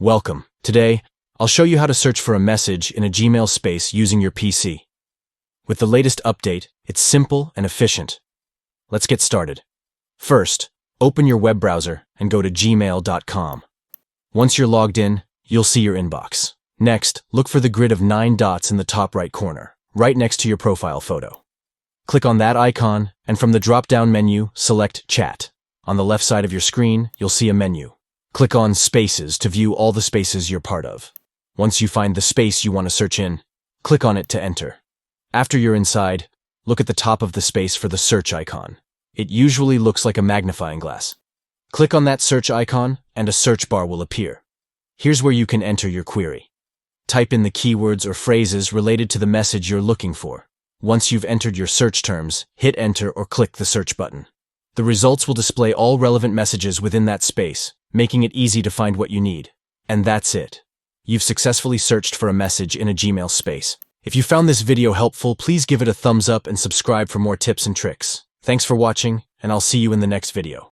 Welcome. Today, I'll show you how to search for a message in a Gmail space using your PC. With the latest update, it's simple and efficient. Let's get started. First, open your web browser and go to gmail.com. Once you're logged in, you'll see your inbox. Next, look for the grid of 9 dots in the top right corner, right next to your profile photo. Click on that icon, and from the drop-down menu, select Chat. On the left side of your screen, you'll see a menu. Click on Spaces to view all the spaces you're part of. Once you find the space you want to search in, click on it to enter. After you're inside, look at the top of the space for the search icon. It usually looks like a magnifying glass. Click on that search icon, and a search bar will appear. Here's where you can enter your query. Type in the keywords or phrases related to the message you're looking for. Once you've entered your search terms, hit enter or click the search button. The results will display all relevant messages within that space, making it easy to find what you need. And that's it. You've successfully searched for a message in a Gmail space. If you found this video helpful, please give it a thumbs up and subscribe for more tips and tricks. Thanks for watching, and I'll see you in the next video.